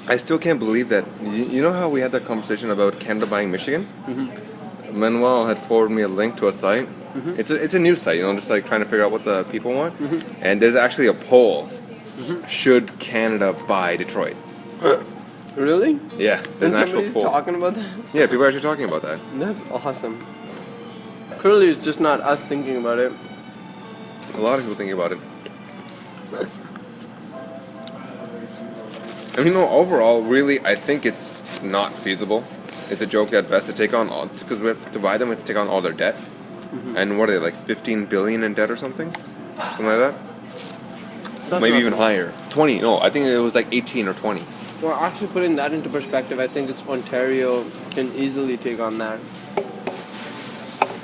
I still can't believe that. You know how we had that conversation about Canada buying Michigan? Manuel had forwarded me a link to a site. It's a news site, just like trying to figure out what the people want. And there's actually a poll. Should Canada buy Detroit? Really? Yeah, there's And an actual somebody's poll. talking about that? Yeah, people are actually talking about that. That's awesome. Clearly, it's just not us thinking about it. A lot of people thinking about it. I mean, no, overall, really, I think it's not feasible. It's a joke at best to take on all, because to buy them, we have to take on all their debt. And what are they, like 15 billion in debt or something? Something like that? That's Maybe not even bad. higher. 20, no, I think it was like 18 or 20. Well, actually, putting that into perspective, I think it's Ontario can easily take on that.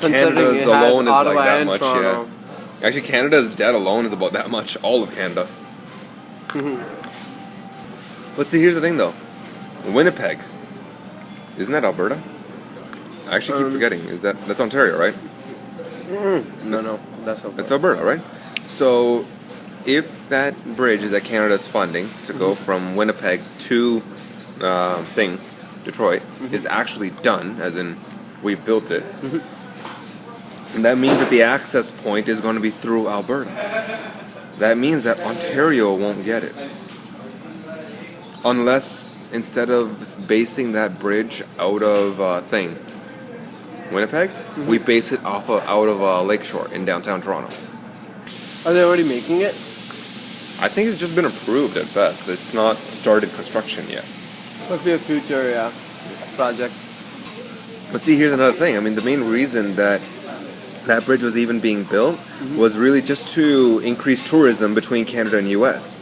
Considering Canada's it has alone is Ottawa like that and much, Toronto. yeah. Actually, Canada's debt alone is about that much, all of Canada. But see, here's the thing though. Winnipeg, isn't that Alberta? I actually keep forgetting. That's Ontario, right? No, that's okay. That's Alberta, right? So, if that bridge is that Canada's funding to go from Winnipeg to Detroit is actually done, as in we built it, and that means that the access point is going to be through Alberta. That means that Ontario won't get it. Unless, instead of basing that bridge out of Winnipeg, we base it out of Lakeshore in downtown Toronto. Are they already making it? I think it's just been approved at best. It's not started construction yet. Could be a future project. But see, here's another thing. I mean, the main reason that that bridge was even being built was really just to increase tourism between Canada and U.S.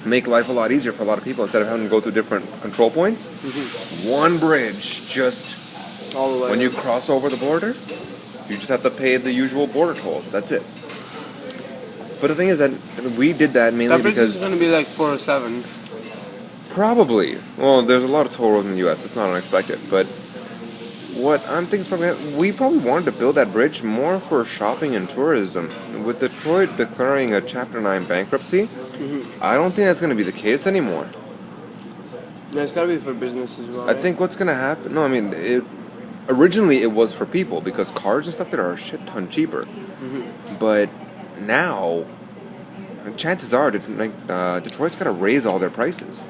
Make life a lot easier for a lot of people instead of having to go through different control points. One bridge, just All the way. when you cross over the border, you just have to pay the usual border tolls. That's it. But the thing is that we did that mainly That bridge because is going to be like 407. probably. Well, there's a lot of toll roads in the U.S. It's not unexpected, but what I'm thinking is we probably wanted to build that bridge more for shopping and tourism. With Detroit declaring a Chapter 9 bankruptcy, I don't think that's going to be the case anymore. No, it's got to be for business as well. I think what's going to happen... No, I mean, originally it was for people because cars and stuff that are a shit ton cheaper. But now, chances are Detroit's got to raise all their prices.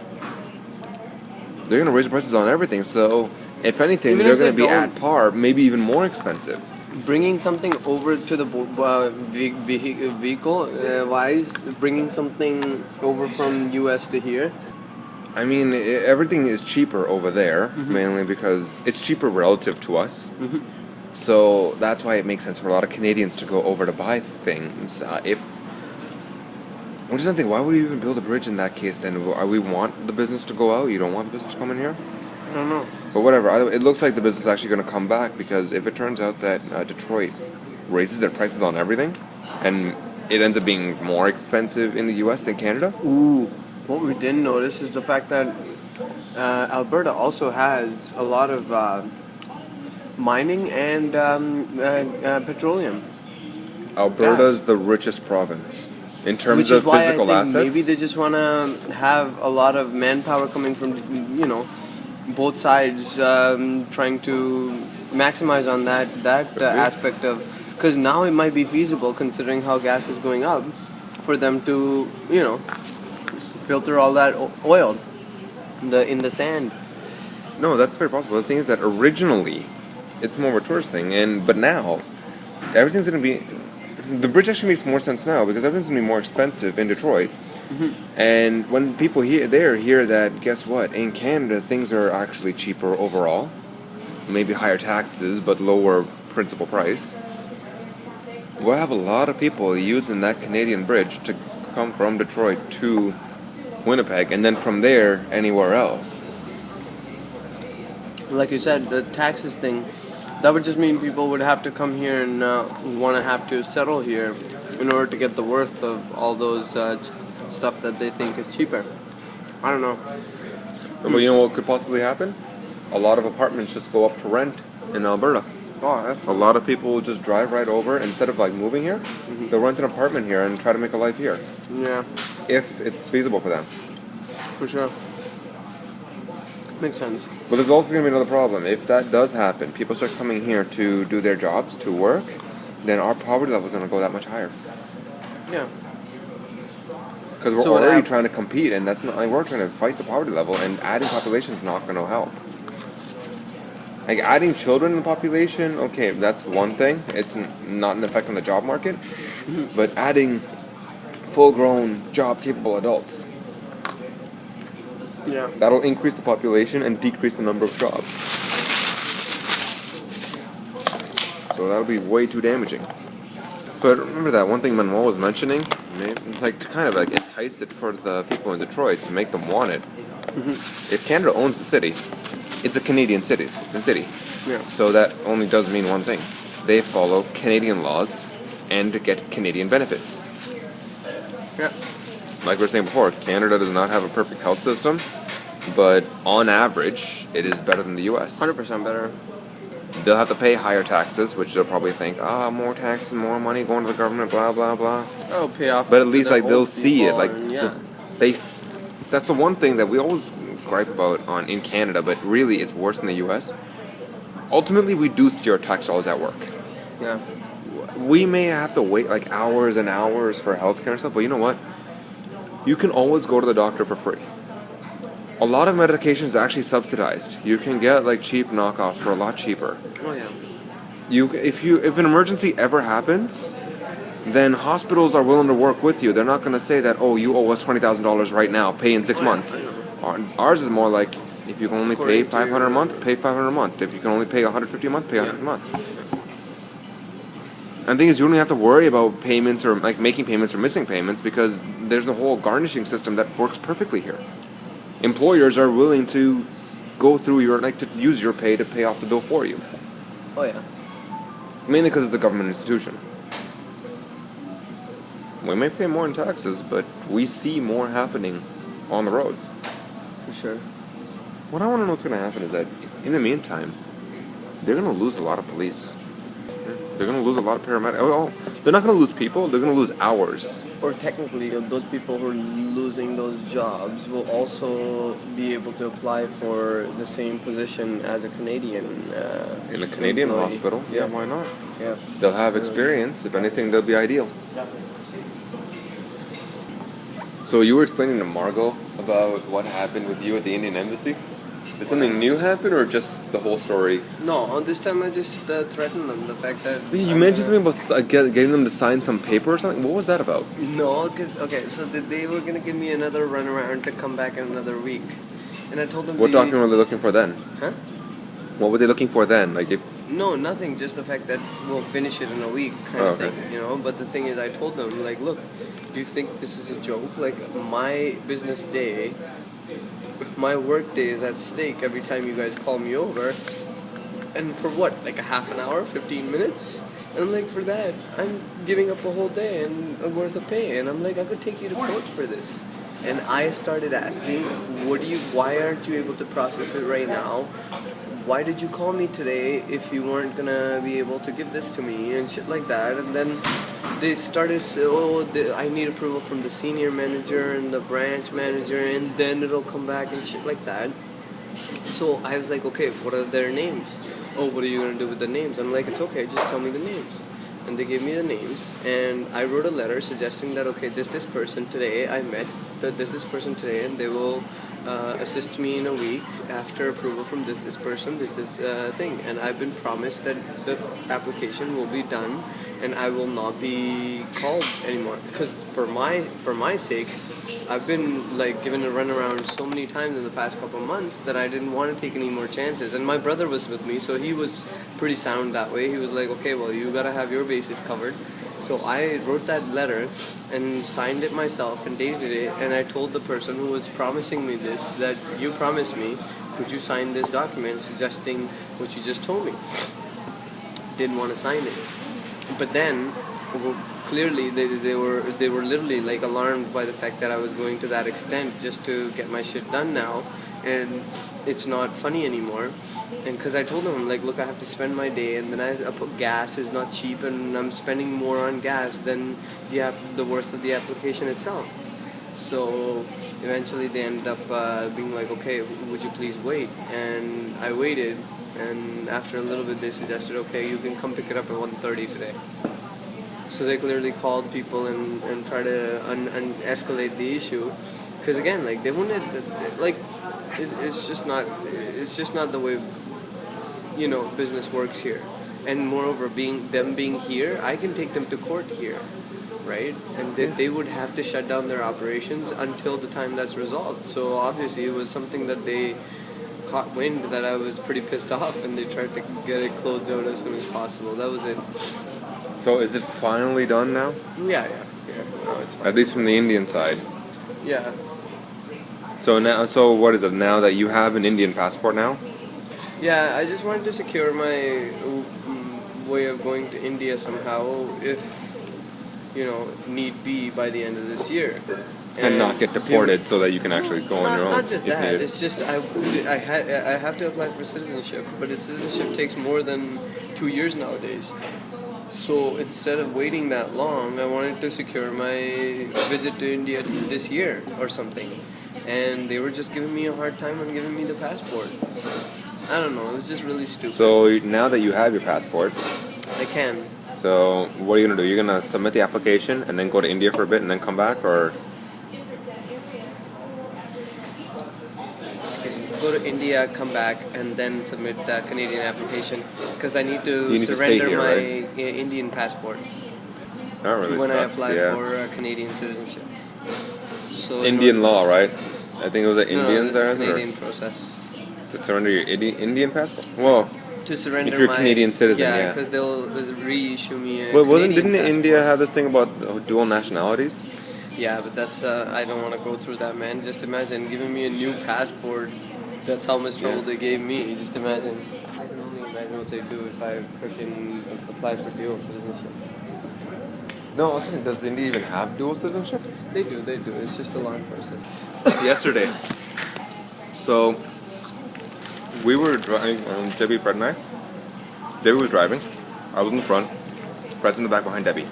They're going to raise the prices on everything, so... If anything, Even they're if going to they be don't- at par, maybe even more expensive. Bringing something over to the vehicle wise, bringing something over from US to here. I mean, everything is cheaper over there, mainly because it's cheaper relative to us. So that's why it makes sense for a lot of Canadians to go over to buy things. Which is something, why would we even build a bridge in that case then? We want the business to go out? You don't want the business to come in here? I don't know. But whatever, it looks like the business is actually going to come back because if it turns out that Detroit raises their prices on everything and it ends up being more expensive in the U.S. than Canada. Ooh, what we didn't notice is the fact that Alberta also has a lot of mining and petroleum. Alberta's the richest province in terms Which is of why physical I think assets. maybe they just want to have a lot of manpower coming from, both sides, trying to maximize on that aspect of, because now it might be feasible considering how gas is going up, for them to filter all that oil in the sand. No, that's very possible. The thing is that originally, it's more of a tourist thing, but now, everything's going to be... The bridge actually makes more sense now because everything's going to be more expensive in Detroit. And when people hear that, guess what? In Canada, things are actually cheaper overall. Maybe higher taxes, but lower principal price. We'll have a lot of people using that Canadian bridge to come from Detroit to Winnipeg, and then from there, anywhere else. Like you said, the taxes thing, that would just mean people would have to come here and want to have to settle here in order to get the worth of all those stuff that they think is cheaper. I don't know. But you know what could possibly happen? A lot of apartments just go up for rent in Alberta. Oh, that's A lot of people will just drive right over. Instead of moving here, they'll rent an apartment here and try to make a life here. yeah, If it's feasible for them. for sure. Makes sense. But there's also going to be another problem. If that does happen, people start coming here to do their jobs, to work, then our poverty level is going to go that much higher. Yeah. Because we're already trying to compete, and that's not like we're trying to fight the poverty level, and adding population is not going to help. Like adding children in the population, okay, that's one thing. It's not an effect on the job market, but adding full-grown, job-capable adults. Yeah. That'll increase the population and decrease the number of jobs. So that'll be way too damaging. But remember that one thing Manuel was mentioning, like to kind of like entice it for the people in Detroit to make them want it. If Canada owns the city, it's a Canadian city. Yeah. So that only does mean one thing: they follow Canadian laws and get Canadian benefits. Yeah. Like we were saying before, Canada does not have a perfect health system, but on average, it is better than the U.S. 100% better. They'll have to pay higher taxes, which they'll probably think, more taxes, more money going to the government, blah blah blah. Oh, pay off. But at least like they'll see it, like yeah. That's the one thing that we always gripe about in Canada, but really it's worse in the U.S. Ultimately, we do see our tax dollars at work. Yeah. We may have to wait like hours and hours for healthcare and stuff, but you know what? You can always go to the doctor for free. A lot of medications are actually subsidized. You can get like cheap knockoffs for a lot cheaper. Oh yeah. If an emergency ever happens, then hospitals are willing to work with you. They're not going to say that, oh, you owe us $20,000 right now, pay in 6 months. Ours is more like, if you can only pay $500 a month, pay $500 a month. If you can only pay $150 a month, pay $150 a month. And the thing is, you don't have to worry about payments or like making payments or missing payments because there's a whole garnishing system that works perfectly here. Employers are willing to go through to use your pay to pay off the bill for you. Oh yeah. Mainly because it's a government institution. We may pay more in taxes, but we see more happening on the roads. For sure. What I want to know what's going to happen is that in the meantime, they're going to lose a lot of police. They're going to lose a lot of paramedics. Oh, they're not going to lose people. They're going to lose hours. Or technically, those people who are losing those jobs will also be able to apply for the same position as a Canadian in a Canadian employee. hospital? Yeah, why not? Yeah. They'll have experience. If anything, they'll be ideal. So you were explaining to Margot about what happened with you at the Indian Embassy? Did something new happen or just the whole story? No, this time I just threatened them. The fact that... You mentioned something about getting them to sign some paper or something? What was that about? No, because... Okay, so they were going to give me another runaround to come back in another week. And I told them... What document were they looking for then? Huh? What were they looking for then? Like if... No, nothing. Just the fact that we'll finish it in a week kind of thing, you know? But the thing is, I told them, like, look, do you think this is a joke? Like, my business day... My work day is at stake every time you guys call me over. And for what? Like a half an hour? 15 minutes? And I'm like, for that, I'm giving up a whole day and worth of pay. And I'm like, I could take you to court for this. And I started asking, why aren't you able to process it right now? Why did you call me today if you weren't gonna be able to give this to me? And shit like that. And then they started, I need approval from the senior manager and the branch manager, and then it'll come back and shit like that. So I was like, okay, what are their names? Oh, what are you going to do with the names? I'm like, it's okay, just tell me the names. And they gave me the names, and I wrote a letter suggesting that, okay, this person today, I met this person today, and they will assist me in a week after approval from this person, this thing. And I've been promised that the application will be done and I will not be called anymore. Because for my sake, I've been like given a runaround so many times in the past couple of months that I didn't want to take any more chances. And my brother was with me, so he was pretty sound that way. He was like, okay, well, you gotta have your bases covered. So I wrote that letter and signed it myself and dated it, and I told the person who was promising me this that you promised me, could you sign this document suggesting what you just told me? Didn't want to sign it. But then, clearly they were literally like alarmed by the fact that I was going to that extent just to get my shit done now, and it's not funny anymore. And because I told them, I'm like, look, I have to spend my day, and then I put gas is not cheap, and I'm spending more on gas than the worth of the application itself. So eventually they ended up being like, okay, would you please wait? And I waited, and after a little bit they suggested, okay, you can come pick it up at 1:30 today. So they clearly called people and try to escalate the issue, because again, like they wouldn't like it's just not the way business works here. And moreover, being here, I can take them to court here, right? And they would have to shut down their operations until the time that's resolved. So obviously it was something that they caught wind that I was pretty pissed off, and they tried to get it closed out as soon as possible. That was it. So is it finally done now? Yeah. No, it's fine. At least from the Indian side. Yeah. So what is it now that you have an Indian passport now? Yeah, I just wanted to secure my way of going to India somehow, if need be, by the end of this year. And not get deported so that you can actually go on your own. Not just that. It's just I have to apply for citizenship, but citizenship takes more than 2 years nowadays. So instead of waiting that long, I wanted to secure my visit to India this year or something. And they were just giving me a hard time on giving me the passport. I don't know, it was just really stupid. So now that you have your passport, I can. So what are you going to do? You're going to submit the application and then go to India for a bit and then come back, or? Just kidding. Go to India, come back, and then submit that Canadian application, because I need to surrender here, my right? Indian passport That really when sucks, I apply yeah. for Canadian citizenship. So Indian law, right? I think it was an Indian there. It's a Canadian process. To surrender your Indian passport? Well, To surrender if you're a Canadian citizen, yeah. because they'll reissue me a Well, Canadian didn't passport. India have this thing about dual nationalities? Yeah, but that's I don't want to go through that, man. Just imagine giving me a new passport. That's how much trouble they gave me. Just imagine. I can only imagine what they do if I freaking apply for dual citizenship. No, I was thinking, does India even have dual citizenship? They do. It's just a long process. Yesterday. So, we were driving, Debbie, Fred and I. Debbie was driving. I was in the front. Fred's in the back behind Debbie.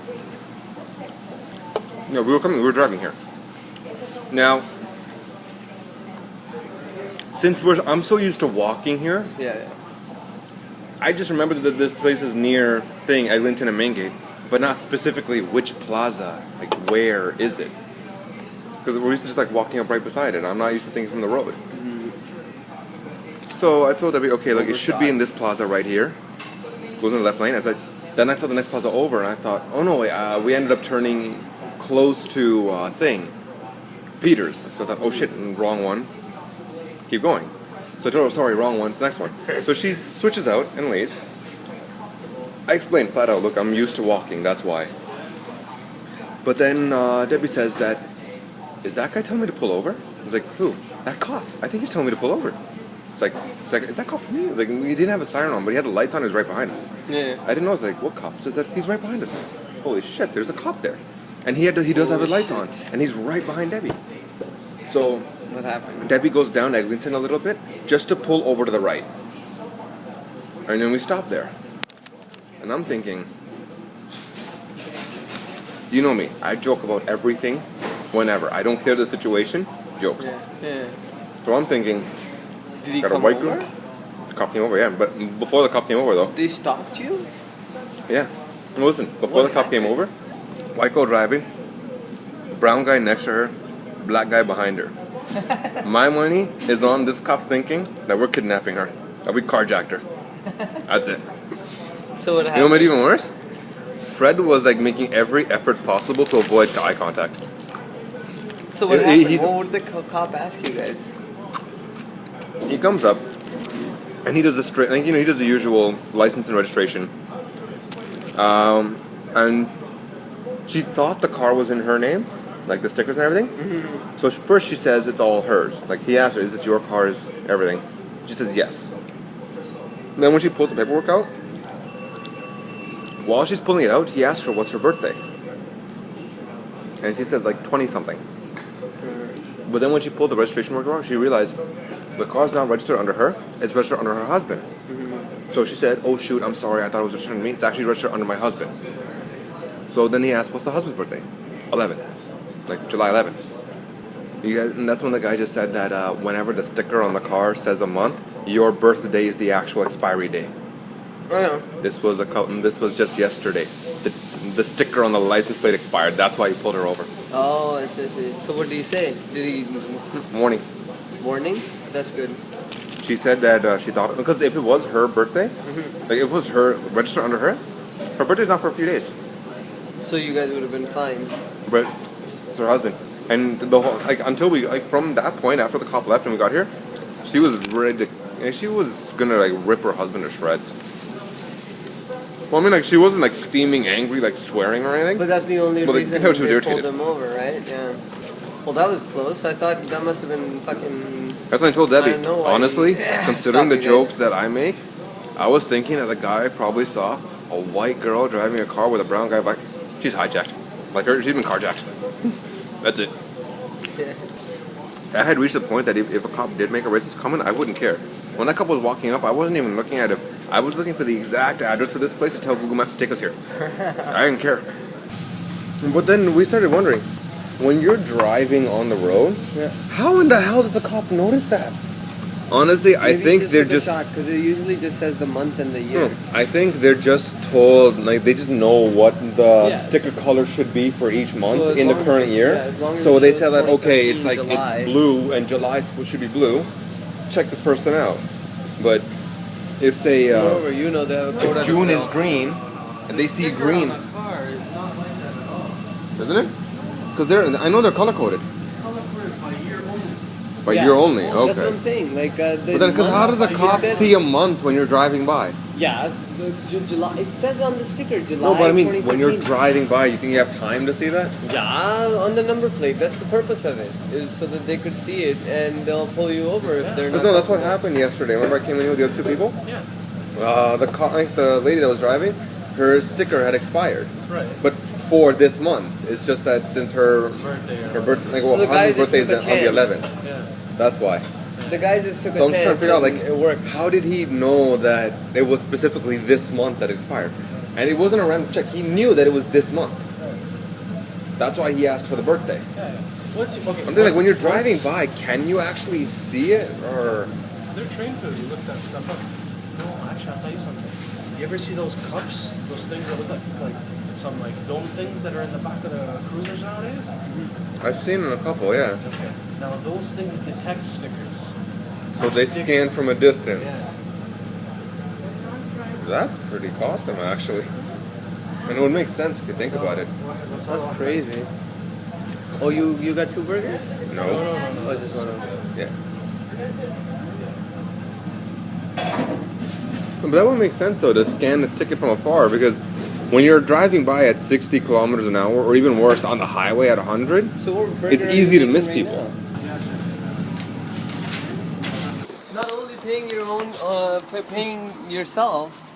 No, we were driving here. Now, since I'm so used to walking here, Yeah. I just remember that this place is near Eglinton and Main Gate, but not specifically which plaza, like where is it? Because we're used to just like walking up right beside it. I'm not used to thinking from the road. So I told Debbie, okay, like it should be in this plaza right here. Goes in the left lane. Then I saw the next plaza over, and I thought, oh no, we ended up turning close to Peters. So I thought, oh shit, wrong one. Keep going. So I told her, sorry, wrong one. It's the next one. So she switches out and leaves. I explained flat out, look, I'm used to walking, that's why. But then Debbie says that, is that guy telling me to pull over? I was like, who? That cop. I think he's telling me to pull over. It's like, is that cop for me? Like, we didn't have a siren on, but he had the lights on, he was right behind us. Yeah. I didn't know, I was like, what cop? Says that he's right behind us. Holy shit, there's a cop there. And he does have his lights on, and he's right behind Debbie. So, What happened? Debbie goes down Eglinton a little bit, just to pull over to the right. And then we stop there. And I'm thinking, you know me, I joke about everything, whenever. I don't care the situation, jokes. Yeah. So I'm thinking, Did he got a come white over? girl? The cop came over, yeah. But before the cop came over, though, They stopped you? yeah. Well, listen, before What the cop came happened? over, white girl driving, brown guy next to her, black guy behind her. My money is on this cop's thinking that we're kidnapping her, that we carjacked her. That's it. So what You know happened? what made it even worse? Fred was like making every effort possible to avoid eye contact. So what He- happened? What would the cop ask you guys? He comes up and he does the straight, like, he does the usual license and registration. And she thought the car was in her name, like the stickers and everything. Mm-hmm. So first she says it's all hers. Like he asked her, "Is this your car? Is everything?" She says yes. And then when she pulls the paperwork out, while she's pulling it out, he asks her what's her birthday, and she says like 20 something. But then when she pulled the registration work out, she realized the car's not registered under her; it's registered under her husband. So she said, "Oh shoot, I'm sorry. I thought it was registered under me. It's actually registered under my husband." So then he asked, "What's the husband's birthday?" 11th, like July 11th. And that's when the guy just said that whenever the sticker on the car says a month, your birthday is the actual expiry day. Oh, yeah. This was just yesterday. The sticker on the license plate expired. That's why he pulled her over. Oh, I see. So what did he say? Did he Warning. warning? That's good. She said that she thought, because if it was her birthday, like if it was her registered under her birthday's not for a few days. So you guys would have been fine. But it's her husband, and the whole until we from that point after the cop left and we got here, she was ready. She was gonna rip her husband to shreds. Well, I mean, she wasn't steaming angry, swearing or anything. But that's the only reason she was they irritated. pulled him over, right? Yeah. Well, that was close. I thought that must have been fucking... That's what I told Debbie. I don't know, Honestly, considering the Stop you jokes guys. that I make, I was thinking that the guy probably saw a white girl driving a car with a brown guy back. She's hijacked. She's been carjacked. That's it. I had reached the point that if a cop did make a racist comment, I wouldn't care. When that couple was walking up, I wasn't even looking at it. I was looking for the exact address for this place to tell Google Maps to take us here. I didn't care. But then we started wondering, when you're driving on the road, how in the hell does the cop notice that? Honestly, I think they're just... Because it usually just says the month and the year. I think they're just told, they just know what the sticker color should be for each month in the current year. So they say that, okay, it's July. it's blue and July should be blue. Check this person out. But if say Moreover, they have a quota to June is fill. green and they see green, isn't it? Because I know they're color coded. By year only, okay. That's what I'm saying. But then, because how does a cop see a month when you're driving by? Yeah, July. It says on the sticker July. No, but I mean, when you're 2015. driving by, you think you have time to see that? Yeah, on the number plate. That's the purpose of it, is so that they could see it and they'll pull you over if they're But not. no, that's what happened yesterday. Remember I came in with the other two people? Yeah. The lady that was driving, her sticker had expired. Right. But for this month, it's just that since her birthday, So the guy her just birthday is took a on the chance. 11th. Yeah. That's why. The guy just took So a I'm just chance. trying to figure out, and it worked. how did he know that it was specifically this month that expired? And it wasn't a random check. He knew that it was this month. That's why he asked for the birthday. Yeah. I'm thinking, when you're driving by, can you actually see it? Or They're trained to look that stuff up. No, actually, I'll tell you something. You ever see those cups? Those things that look like some dome things that are in the back of the cruisers nowadays? I've seen a couple, yeah. Okay. Now those things detect stickers. So they scan from a distance. That's pretty awesome, actually. And it would make sense if you think about it. That's crazy. Oh, you got 2 burgers? No. Oh, it's just one of them. Yeah. But that would make sense, though, to scan the ticket from afar, because when you're driving by at 60 kilometers an hour, or even worse, on the highway at 100, So what burger it's are easy you to miss eating people. right now? Not only paying your own, paying yourself.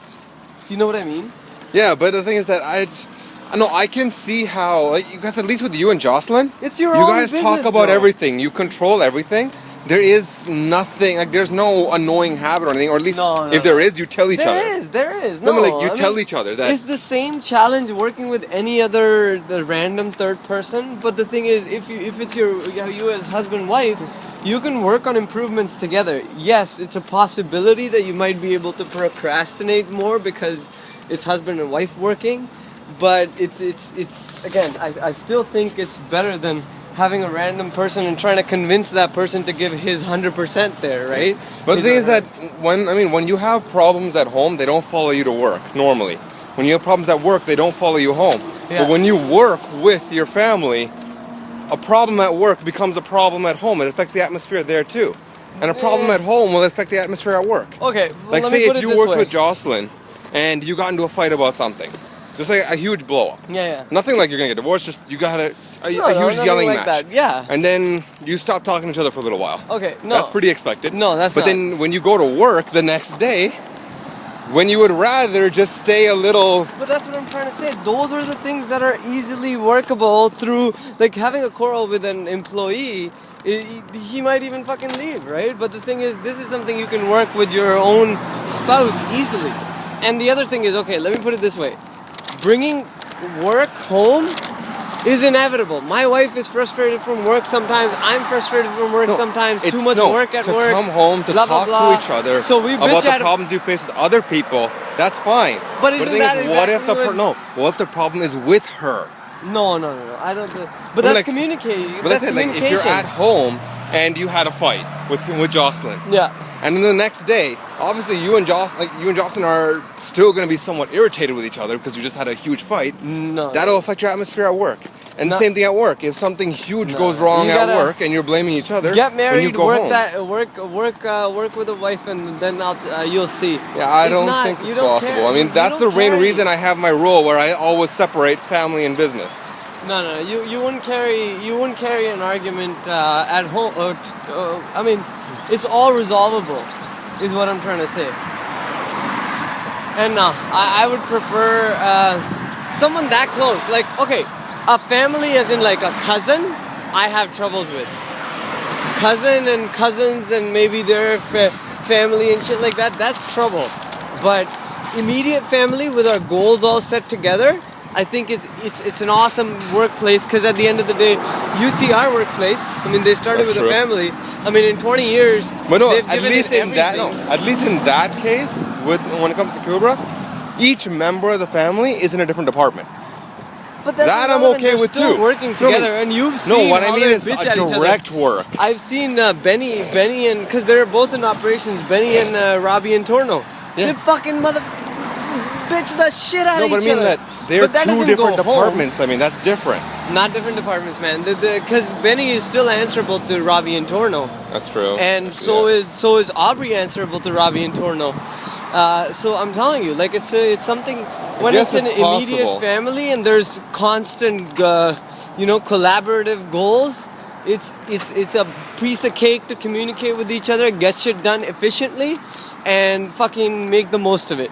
You know what I mean? Yeah, but the thing is that I can see how, you guys, at least with you and Jocelyn, It's your you own guys talk business, about bro. everything. You control everything. There is nothing, there's no annoying habit or anything, or at least No, if there is, you tell each other. There is. No, No, but you I tell mean, each other that. it's the same challenge working with any other the random third person. But the thing is, if it's you as husband wife, you can work on improvements together. Yes, it's a possibility that you might be able to procrastinate more because it's husband and wife working. But it's again, I still think it's better than having a random person and trying to convince that person to give his 100% there, right? But the His thing or is her. that when you have problems at home, they don't follow you to work normally. When you have problems at work, they don't follow you home. Yeah. But when you work with your family, a problem at work becomes a problem at home. It affects the atmosphere there too. And a problem at home will affect the atmosphere at work. Okay, well, Like let say me put if it you this worked way. with Jocelyn and you got into a fight about something. Just like a huge blow up. Yeah. Nothing like you're gonna get divorced, just you got a No, huge nothing yelling like match. that, yeah. And then you stop talking to each other for a little while. Okay, no. That's pretty expected. No, that's but not. then when you go to work the next day, when you would rather just stay a little. But that's what I'm trying to say. Those are the things that are easily workable through, like, having a quarrel with an employee. He might even fucking leave, right? But the thing is, this is something you can work with your own spouse easily. And the other thing is, okay, let me put it this way. Bringing work home is inevitable. My wife is frustrated from work sometimes. I'm frustrated from work sometimes. Too much work at work. To come home to blah, talk blah, blah. to each other So we about bitch the at problems you face with other people. That's fine. But the isn't thing that is, what if exactly what if the problem is with her? No. I don't. But that's communicating. But That's that's it. Like communication. if you're at home and you had a fight with Jocelyn. Yeah. And then the next day, obviously you and Jocelyn are still going to be somewhat irritated with each other because you just had a huge fight. No. That'll affect your atmosphere at work. And the same thing at work. If something huge goes wrong at work and you're blaming each other, get married, when you go home, work with a wife, and then you'll see. Yeah, I don't think it's possible. I mean, that's the main reason I have my rule where I always separate family and business. No. You wouldn't carry an argument at home. I mean, it's all resolvable, is what I'm trying to say. And I would prefer someone that close. Like, okay, a family as in like a cousin, I have troubles with. Cousin and cousins and maybe their family and shit like that, that's trouble. But immediate family with our goals all set together, I think it's an awesome workplace because at the end of the day, you see our workplace. I mean, they started with a family. I mean, in 20 years, but no, they've at given least it in that, everything. at least in that case, when it comes to Cobra, each member of the family is in a different department. But that's that I'm okay with still too. Working together, and you've seen. No, what I mean is bitch a at each direct other. work. I've seen Benny, and because they're both in operations, Benny and Robbie and Torno. Yeah. They fucking bitch the shit out of each other. No, but I mean that they're two different departments. I mean, that's different. Not different departments, man. Because Benny is still answerable to Robbie and Torno. That's true. And so is Aubrey answerable to Robbie and Torno. So I'm telling you, like it's something when it's an immediate family and there's constant, collaborative goals. It's a piece of cake to communicate with each other, get shit done efficiently, and fucking make the most of it.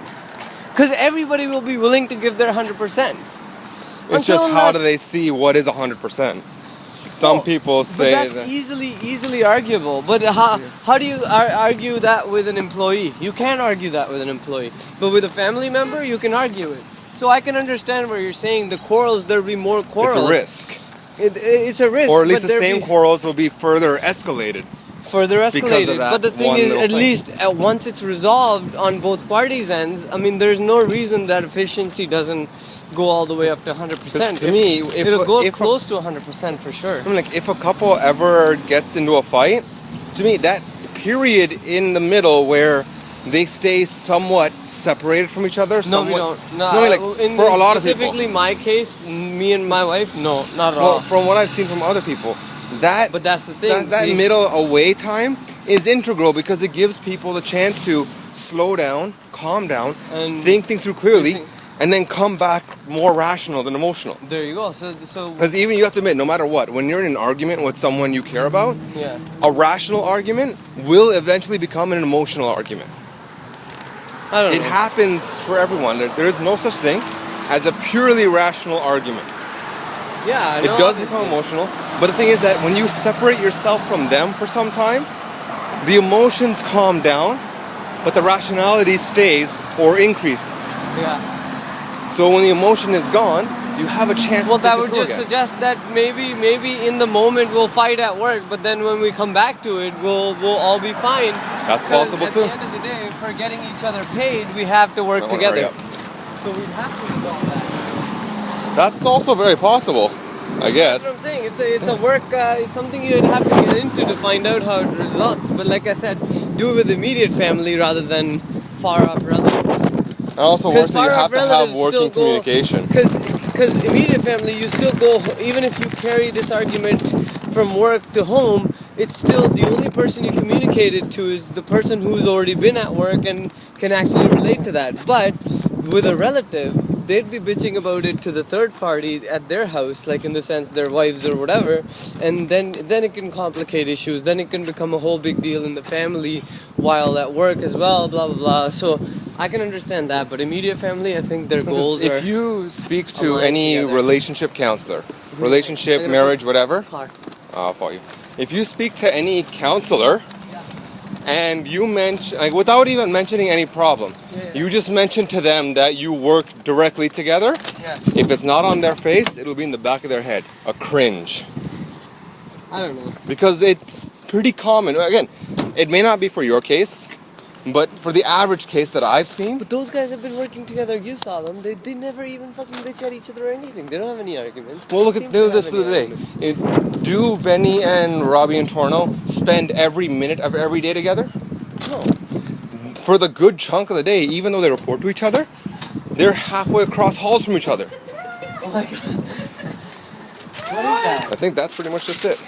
Because everybody will be willing to give their 100%. It's just how do they see what is 100%? Some people say but that's easily arguable. But how do you argue that with an employee? You can't argue that with an employee. But with a family member, you can argue it. So I can understand where you're saying the quarrels, there'll be more quarrels. It's a risk. It's a risk. Or at least the same quarrels will be further escalated. But the thing is, at least once it's resolved on both parties' ends, I mean, there's no reason that efficiency doesn't go all the way up to 100%. To me, it'll go close to 100% for sure. I mean, like, if a couple ever gets into a fight, to me, that period in the middle where they stay somewhat separated from each other. No, we don't. No, I mean, like, for a lot of people. Specifically, my case, me and my wife, no, not at all. Well, from what I've seen from other people. But that's the thing. That middle away time is integral because it gives people the chance to slow down, calm down, and think things through clearly, and then come back more rational than emotional. There you go. So because even you have to admit, no matter what, when you're in an argument with someone you care about, a rational argument will eventually become an emotional argument. I don't know. It happens for everyone. There is no such thing as a purely rational argument. Yeah, it does become emotional, but the thing is that when you separate yourself from them for some time, the emotions calm down, but the rationality stays or increases. Yeah. So when the emotion is gone, you have a chance. Well, that would just suggest that maybe in the moment we'll fight at work, but then when we come back to it, we'll all be fine. That's possible too. At the end of the day, for getting each other paid, we have to work together. So we have to resolve that. That's also very possible, I guess. That's what I'm saying. It's a work, something you'd have to get into to find out how it results. But like I said, do it with immediate family rather than far off relatives. And also, worse, you have to have working communication. Because immediate family, you still go, even if you carry this argument from work to home, it's still the only person you communicated to is the person who's already been at work and can actually relate to that. But with a relative, they'd be bitching about it to the third party at their house, like in the sense their wives or whatever, and then it can complicate issues. Then it can become a whole big deal in the family while at work as well, blah, blah, blah. So I can understand that, but immediate family, I think their goals are... If you speak to any relationship counselor, relationship, marriage, whatever, I'll follow you. If you speak to any counselor, and you mention, like, without even mentioning any problem, you just mention to them that you work directly together. Yeah. If it's not on their face, it'll be in the back of their head. A cringe. I don't know. Because it's pretty common. Again, it may not be for your case, but for the average case that I've seen, But those guys have been working together. You saw them. They never even fucking bitch at each other or anything. They don't have any arguments. well, look They at seem to this have the other any day. arguments. Do Benny and Robbie and Torno spend every minute of every day together? No. For the good chunk of the day, even though they report to each other, they're halfway across halls from each other. Oh my god. What is that? I think that's pretty much just it.